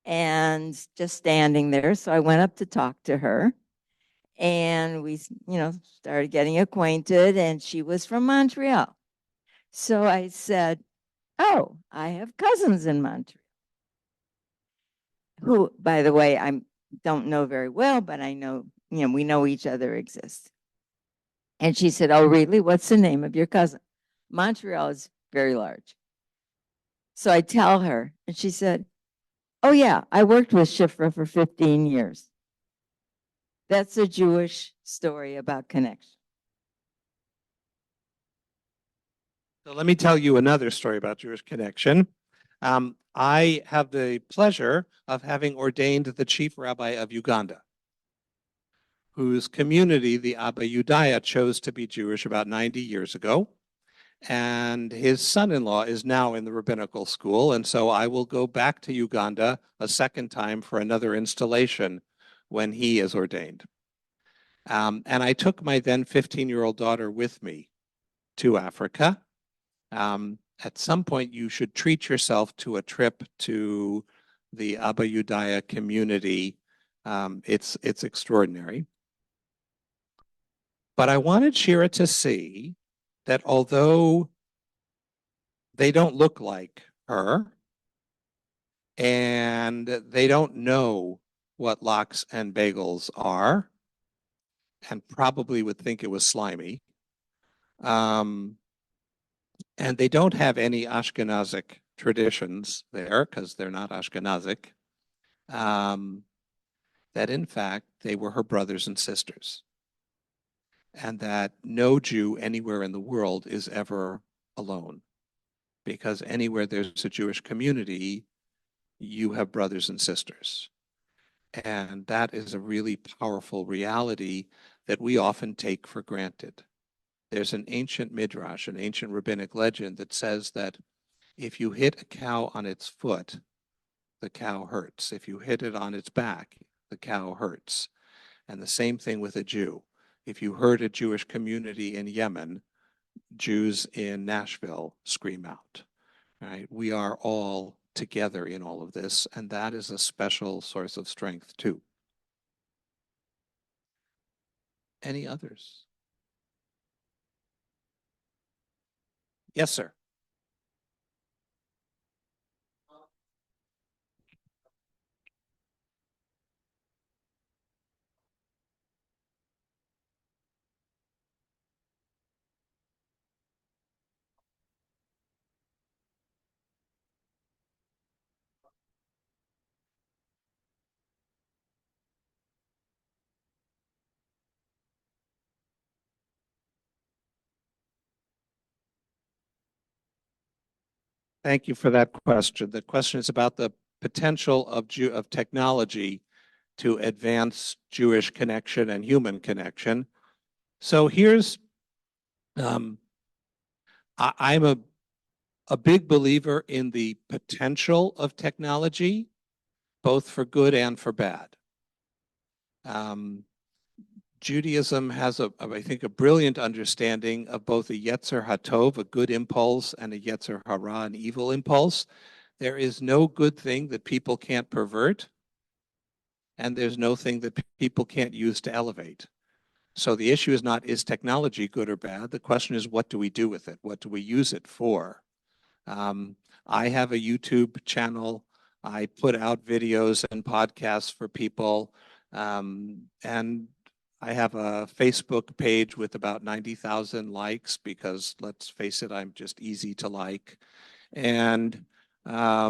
and just standing there. So I went up to talk to her and we, started getting acquainted, and she was from Montreal. So I said, "Oh, I have cousins in Montreal, who, by the way, I don't know very well, but I know, we know each other exists." And she said, "Oh, really? What's the name of your cousin?" Montreal is very large. So I tell her, and she said, "Oh, yeah, I worked with Shifra for 15 years." That's a Jewish story about connection. So let me tell you another story about Jewish connection. I have the pleasure of having ordained the chief rabbi of Uganda, whose community, the Abba Yudaya, chose to be Jewish about 90 years ago. And his son-in-law is now in the rabbinical school. And so I will go back to Uganda a second time for another installation when he is ordained. And I took my then 15-year-old daughter with me to Africa. At some point, you should treat yourself to a trip to the Abba Yudaya community. It's extraordinary. But I wanted Shira to see that although they don't look like her and they don't know what lox and bagels are, and probably would think it was slimy, and they don't have any Ashkenazic traditions there because they're not Ashkenazic, that in fact they were her brothers and sisters, and that no Jew anywhere in the world is ever alone, because anywhere there's a Jewish community, you have brothers and sisters. And that is a really powerful reality that we often take for granted. There's an ancient midrash, an ancient rabbinic legend that says that if you hit a cow on its foot, the cow hurts. If you hit it on its back, the cow hurts. And the same thing with a Jew. If you hurt a Jewish community in Yemen, Jews in Nashville scream out. Right? We are all together in all of this, and that is a special source of strength too. Any others? Yes, sir. Thank you for that question. The question is about the potential of technology to advance Jewish connection and human connection. So here's, I'm a big believer in the potential of technology, both for good and for bad. Judaism has, I think, a brilliant understanding of both a Yetzer HaTov, a good impulse, and a Yetzer Hara, an evil impulse. There is no good thing that people can't pervert, and there's no thing that people can't use to elevate. So the issue is not, is technology good or bad? The question is, what do we do with it? What do we use it for? I have a YouTube channel. I put out videos and podcasts for people. And I have a Facebook page with about 90,000 likes because, let's face it, I'm just easy to like. And I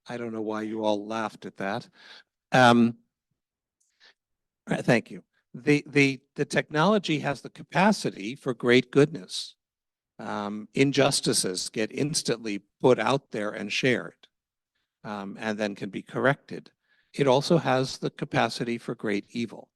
don't know why you all laughed at that. Thank you. The technology has the capacity for great goodness. Injustices get instantly put out there and shared, and then can be corrected. It also has the capacity for great evil.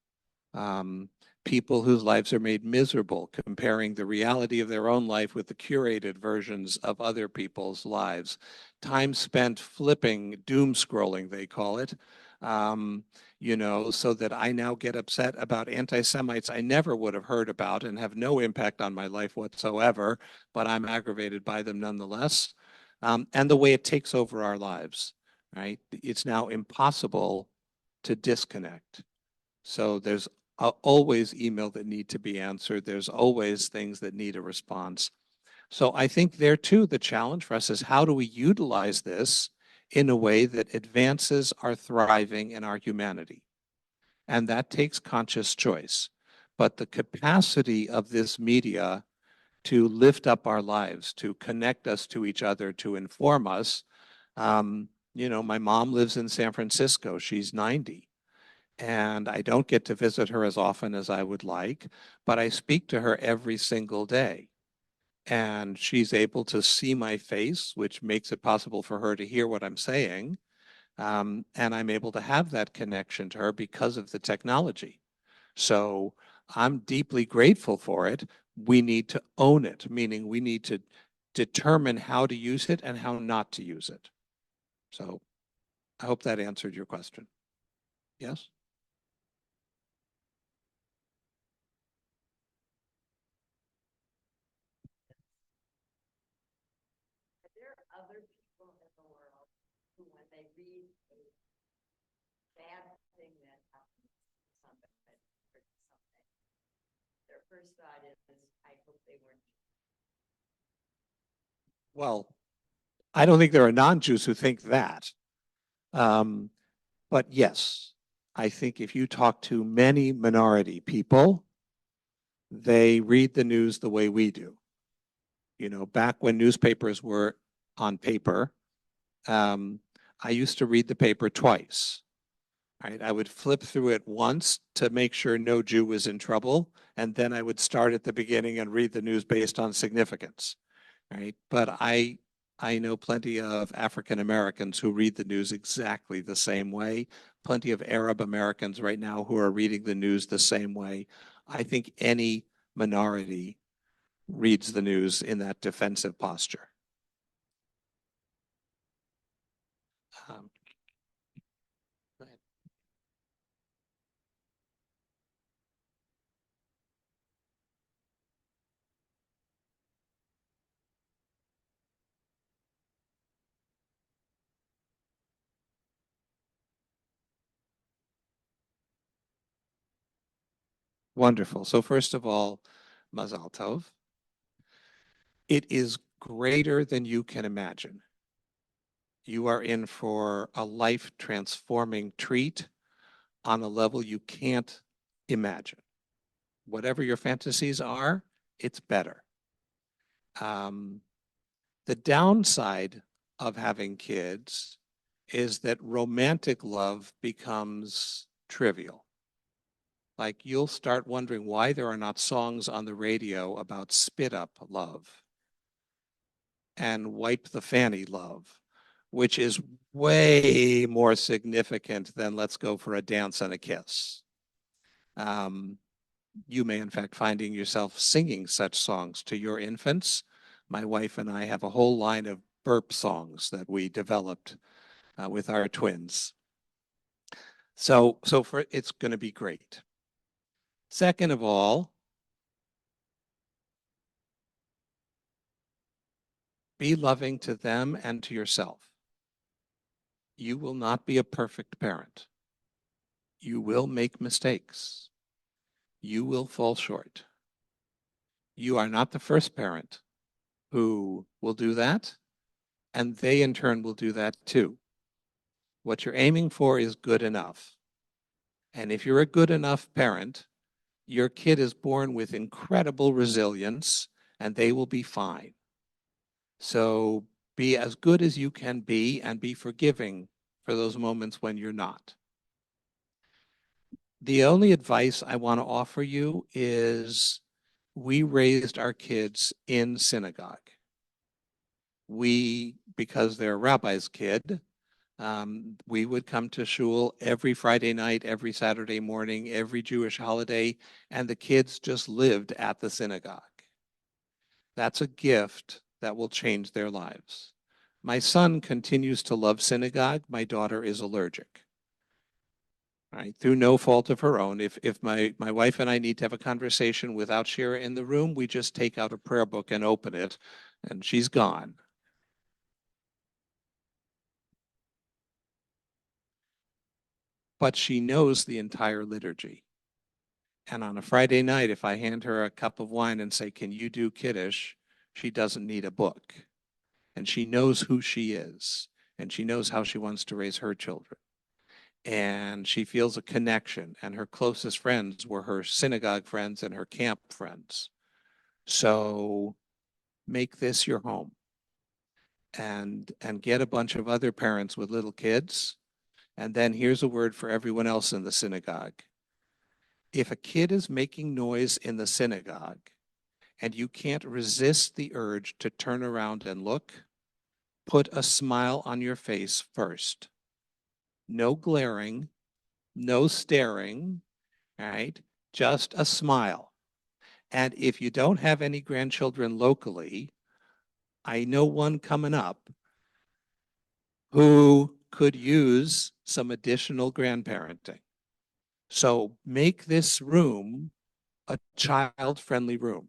People whose lives are made miserable, comparing the reality of their own life with the curated versions of other people's lives. Time spent flipping, doom scrolling, they call it, so that I now get upset about anti-Semites I never would have heard about and have no impact on my life whatsoever, but I'm aggravated by them nonetheless. And the way it takes over our lives, right? It's now impossible to disconnect. So there's always email that need to be answered. There's always things that need a response. So I think there too, the challenge for us is, how do we utilize this in a way that advances our thriving and our humanity? And that takes conscious choice. But the capacity of this media to lift up our lives, to connect us to each other, to inform us. My mom lives in San Francisco. She's 90. And I don't get to visit her as often as I would like, but I speak to her every single day. And she's able to see my face, which makes it possible for her to hear what I'm saying. And I'm able to have that connection to her because of the technology. So I'm deeply grateful for it. We need to own it, meaning we need to determine how to use it and how not to use it. So I hope that answered your question. Yes? Are there other people in the world who, when they read a bad thing that happens to somebody or something, their first thought is, I hope they weren't? Well, I don't think there are non-Jews who think that. But yes, I think if you talk to many minority people, they read the news the way we do. Back when newspapers were on paper, I used to read the paper twice. Right? I would flip through it once to make sure no Jew was in trouble, and then I would start at the beginning and read the news based on significance. Right? But I know plenty of African Americans who read the news exactly the same way. Plenty of Arab Americans right now who are reading the news the same way. I think any minority reads the news in that defensive posture. Um, go ahead. Wonderful. So first of all, Mazal Tov. It is greater than you can imagine. You are in for a life-transforming treat on a level you can't imagine. Whatever your fantasies are, it's better. The downside of having kids is that romantic love becomes trivial. Like, you'll start wondering why there are not songs on the radio about spit up love. and wipe the fanny love, which is way more significant than let's go for a dance and a kiss. You may, in fact, finding yourself singing such songs to your infants. My wife and I have a whole line of burp songs that we developed with our twins. So it's going to be great. Second of all, be loving to them and to yourself. You will not be a perfect parent. You will make mistakes. You will fall short. You are not the first parent who will do that, and they in turn will do that too. What you're aiming for is good enough. And if you're a good enough parent, your kid is born with incredible resilience and they will be fine. So be as good as you can be and be forgiving for those moments when you're not. The only advice I want to offer you is we raised our kids in synagogue. Because they're a rabbi's kid, we would come to shul every Friday night, every Saturday morning, every Jewish holiday, and the kids just lived at the synagogue. That's a gift that will change their lives. My son continues to love synagogue. My daughter is allergic. Right? Through no fault of her own. If my wife and I need to have a conversation without Shira in the room, we just take out a prayer book and open it, and she's gone. But she knows the entire liturgy. And on a Friday night, if I hand her a cup of wine and say, can you do Kiddush? She doesn't need a book. And she knows who she is. And she knows how she wants to raise her children. And she feels a connection. And her closest friends were her synagogue friends and her camp friends. So make this your home. And get a bunch of other parents with little kids. And then here's a word for everyone else in the synagogue. If a kid is making noise in the synagogue and you can't resist the urge to turn around and look, put a smile on your face first. No glaring, no staring, right? Just a smile. And if you don't have any grandchildren locally, I know one coming up who could use some additional grandparenting. So make this room a child-friendly room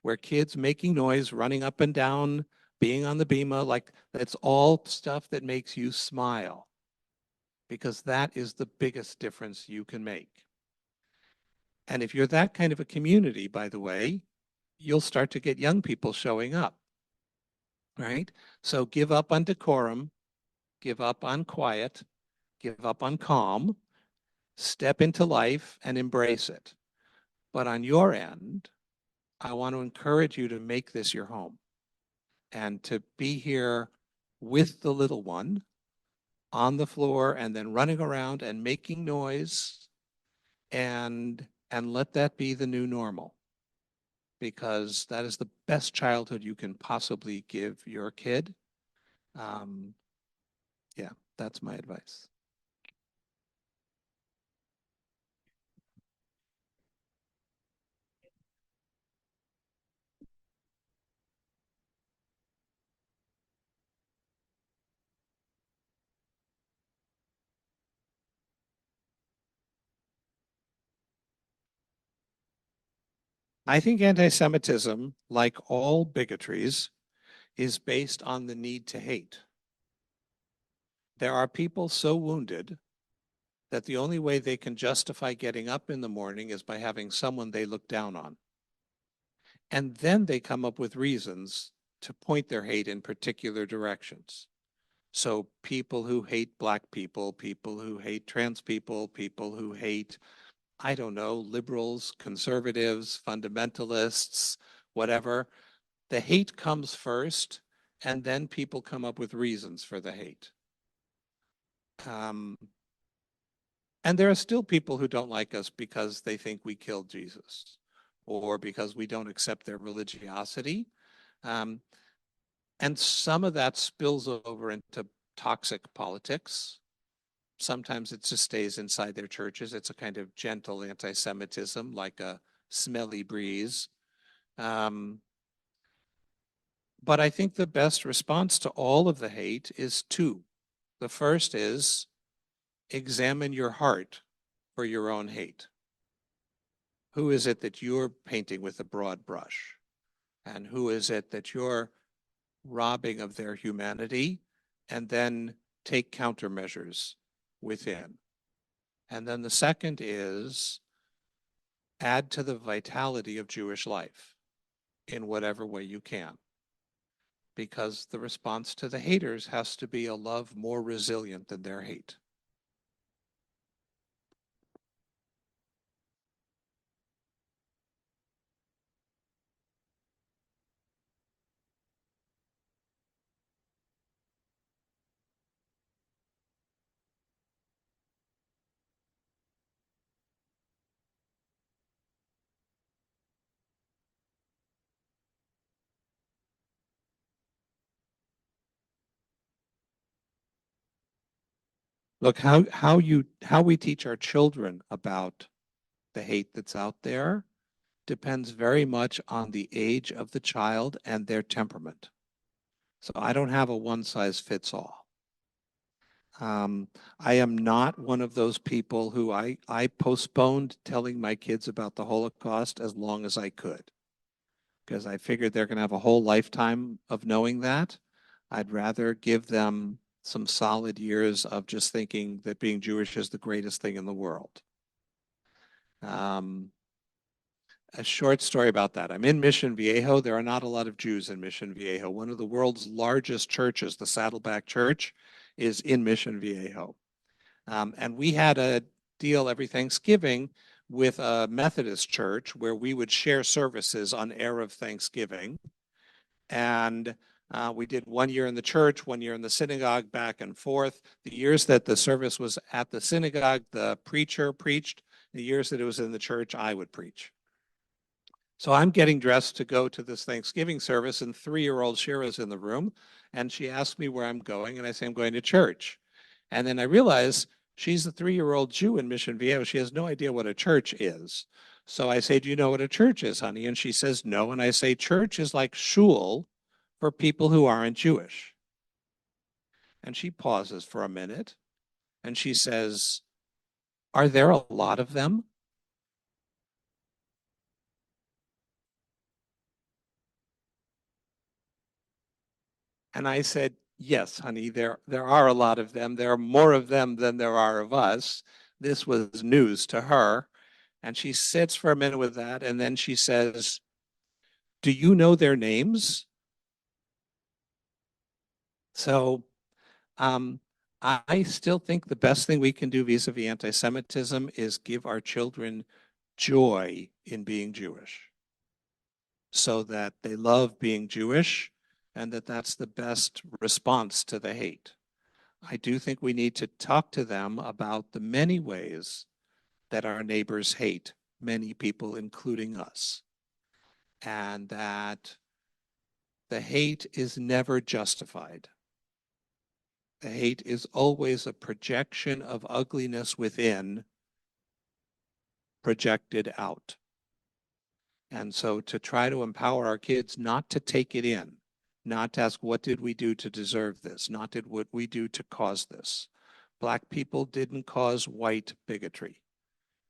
where kids making noise, running up and down, being on the bima, like that's all stuff that makes you smile, because that is the biggest difference you can make. And if you're that kind of a community, by the way, you'll start to get young people showing up, right? So give up on decorum, give up on quiet, give up on calm, step into life and embrace it. But on your end, I want to encourage you to make this your home and to be here with the little one on the floor and then running around and making noise, and let that be the new normal, because that is the best childhood you can possibly give your kid. Yeah, that's my advice. I think anti-Semitism, like all bigotries, is based on the need to hate. There are people so wounded that the only way they can justify getting up in the morning is by having someone they look down on. And then they come up with reasons to point their hate in particular directions. So people who hate Black people, people who hate trans people, people who hate, I don't know, liberals, conservatives, fundamentalists, whatever. The hate comes first, and then people come up with reasons for the hate. And there are still people who don't like us because they think we killed Jesus or because we don't accept their religiosity. And some of that spills over into toxic politics. Sometimes it just stays inside their churches. It's a kind of gentle anti-Semitism, like a smelly breeze. Um, but I think the best response to all of the hate is two. The first is examine your heart for your own hate. Who is it that you're painting with a broad brush? And who is it that you're robbing of their humanity? And then take countermeasures within. And then the second is add to the vitality of Jewish life in whatever way you can. Because the response to the haters has to be a love more resilient than their hate. Look, how we teach our children about the hate that's out there depends very much on the age of the child and their temperament. So I don't have a one size fits all. I am not one of those people who I postponed telling my kids about the Holocaust as long as I could, because I figured they're going to have a whole lifetime of knowing that. I'd rather give them some solid years of just thinking that being Jewish is the greatest thing in the world. A short story about that. I'm in Mission Viejo. There are not a lot of Jews in Mission Viejo. One of the world's largest churches, the Saddleback Church, is in Mission Viejo. And we had a deal every Thanksgiving with a Methodist church where we would share services on Erev Thanksgiving. And we did 1 year in the church, 1 year in the synagogue, back and forth. The years that the service was at the synagogue, the preacher preached. The years that it was in the church, I would preach. So I'm getting dressed to go to this Thanksgiving service, and 3-year-old Shira's in the room, and she asked me where I'm going, and I say I'm going to church. And then I realize she's a 3-year-old Jew in Mission Viejo. She has no idea what a church is. So I say, do you know what a church is, honey? And she says, no. And I say, church is like shul for people who aren't Jewish. And she pauses for a minute, and she says, are there a lot of them? And I said, yes, honey, there are a lot of them. There are more of them than there are of us. This was news to her. And she sits for a minute with that. And then she says, do you know their names? So I still think the best thing we can do vis-a-vis anti-Semitism is give our children joy in being Jewish so that they love being Jewish and that that's the best response to the hate. I do think we need to talk to them about the many ways that our neighbors hate many people, including us, and that the hate is never justified. The hate is always a projection of ugliness within, projected out. And so to try to empower our kids not to take it in, not to ask, what did we do to deserve this? Not did what we do to cause this. Black people didn't cause white bigotry,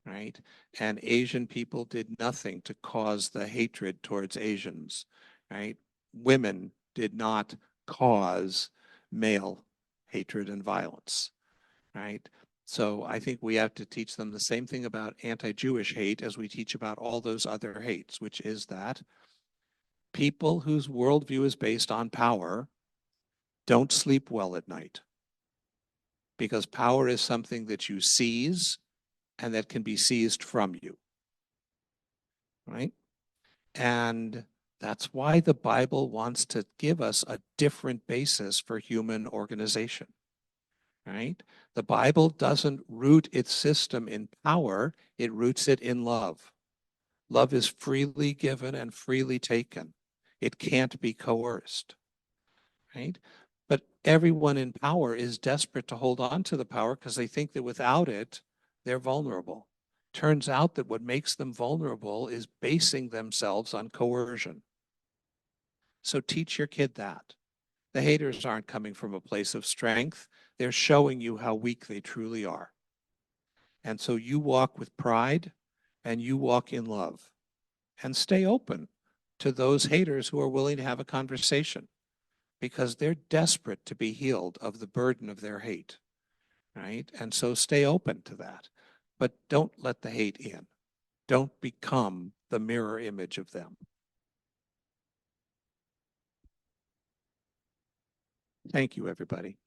right? And Asian people did nothing to cause the hatred towards Asians, right? Women did not cause male hatred and violence, right? So I think we have to teach them the same thing about anti-Jewish hate as we teach about all those other hates, which is that people whose worldview is based on power don't sleep well at night, because power is something that you seize and that can be seized from you, right? And that's why the Bible wants to give us a different basis for human organization, right? The Bible doesn't root its system in power, it roots it in love. Love is freely given and freely taken. It can't be coerced. right? But everyone in power is desperate to hold on to the power because they think that without it, they're vulnerable. Turns out that what makes them vulnerable is basing themselves on coercion. So teach your kid that. The haters aren't coming from a place of strength. They're showing you how weak they truly are. And so you walk with pride and you walk in love and stay open to those haters who are willing to have a conversation because they're desperate to be healed of the burden of their hate, right? And so stay open to that, but don't let the hate in. Don't become the mirror image of them. Thank you, everybody.